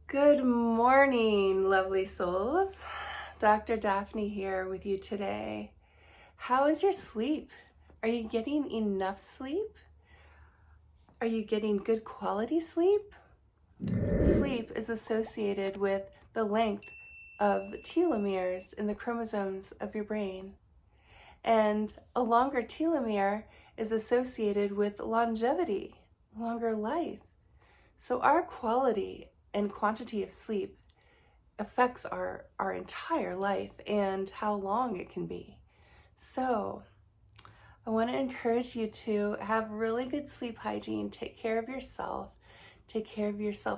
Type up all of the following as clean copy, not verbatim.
Good morning, lovely souls. Dr. Daphne here with you today. How is your sleep? Are you getting enough sleep? Are you getting good quality sleep? Sleep is associated with the length of telomeres in the chromosomes of your brain. And a longer telomere is associated with longevity, longer life. So our quality and quantity of sleep affects our entire life and how long it can be. So I want to encourage you to have really good sleep hygiene, take care of yourself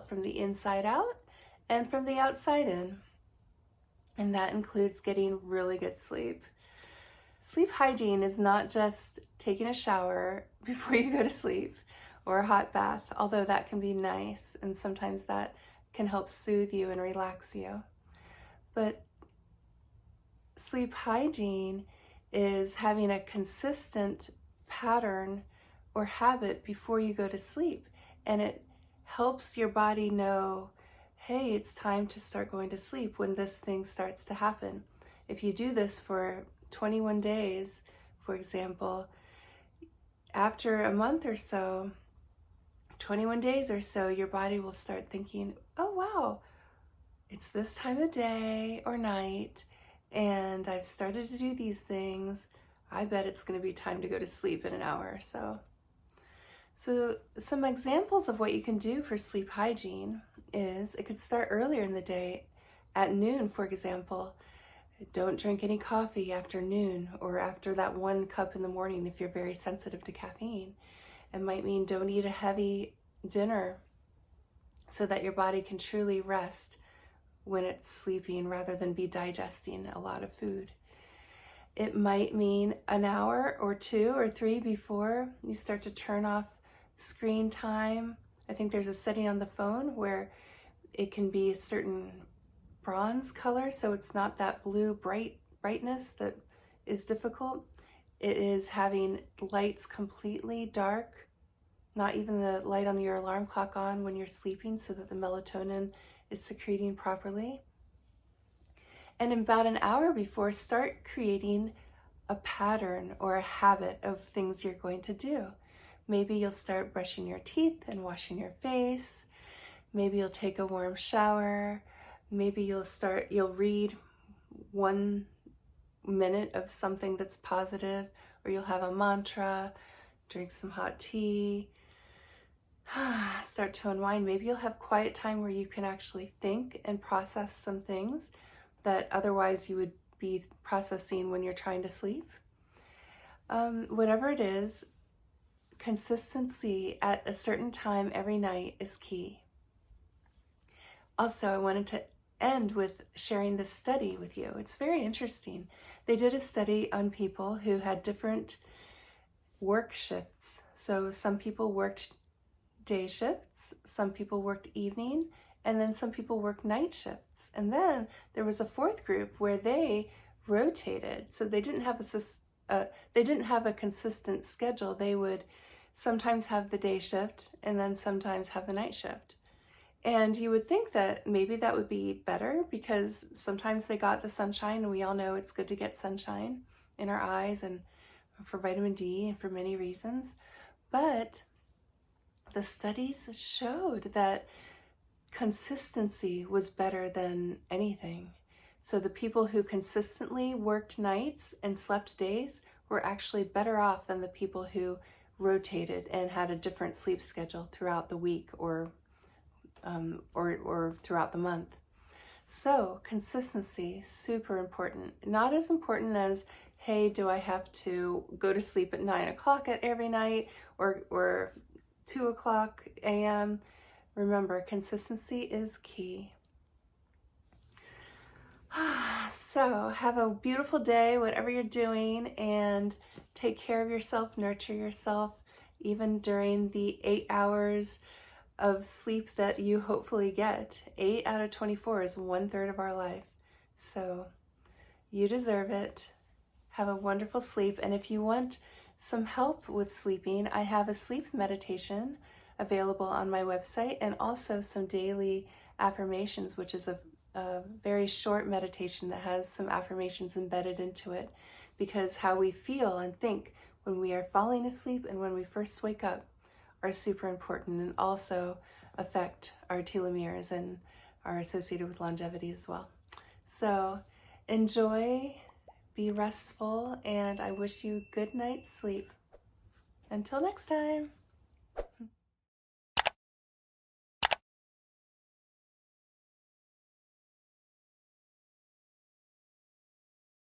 from the inside out and from the outside in. And that includes getting really good sleep. Sleep hygiene is not just taking a shower before you go to sleep or a hot bath, although that can be nice and sometimes that can help soothe you and relax you. But sleep hygiene is having a consistent pattern or habit before you go to sleep. And it helps your body know, hey, it's time to start going to sleep when this thing starts to happen. If you do this for 21 days, for example, after a month or so, 21 days or so, your body will start thinking, oh wow, it's this time of day or night, and I've started to do these things. I bet it's going to be time to go to sleep in an hour or so. So some examples of what you can do for sleep hygiene is it could start earlier in the day. At noon, for example, don't drink any coffee after noon or after that 1 cup in the morning if you're very sensitive to caffeine. It might mean don't eat a heavy dinner so that your body can truly rest when it's sleeping rather than be digesting a lot of food. It might mean an hour or 2 or 3 before you start to turn off screen time. I think there's a setting on the phone where it can be a certain bronze color, so it's not that blue brightness that is difficult. It is having lights completely dark, not even the light on your alarm clock on when you're sleeping so that the melatonin is secreting properly. And about an hour before, start creating a pattern or a habit of things you're going to do. Maybe you'll start brushing your teeth and washing your face. Maybe you'll take a warm shower. Maybe you'll read 1 minute of something that's positive, or you'll have a mantra, drink some hot tea, start to unwind. Maybe you'll have quiet time where you can actually think and process some things that otherwise you would be processing when you're trying to sleep. Whatever it is, consistency at a certain time every night is key. Also, I wanted to end with sharing this study with you. It's very interesting. They did a study on people who had different work shifts. So some people worked day shifts, some people worked evening, and then some people worked night shifts. And then there was a 4th group where they rotated. So they didn't have a consistent schedule. They would sometimes have the day shift and then sometimes have the night shift. And you would think that maybe that would be better because sometimes they got the sunshine, and we all know it's good to get sunshine in our eyes and for vitamin D and for many reasons. But the studies showed that consistency was better than anything. So the people who consistently worked nights and slept days were actually better off than the people who rotated and had a different sleep schedule throughout the week or throughout the month. So consistency, super important. Not as important as, hey, do I have to go to sleep at 9 o'clock every night or 2 o'clock a.m.? Remember, consistency is key. So have a beautiful day, whatever you're doing, and take care of yourself, nurture yourself, even during the 8 hours of sleep that you hopefully get. 8 out of 24 is 1/3 of our life. So you deserve it. Have a wonderful sleep. And if you want some help with sleeping, I have a sleep meditation available on my website and also some daily affirmations, which is a very short meditation that has some affirmations embedded into it, because how we feel and think when we are falling asleep and when we first wake up are super important and also affect our telomeres and are associated with longevity as well. So enjoy, be restful, and I wish you good night's sleep. Until next time.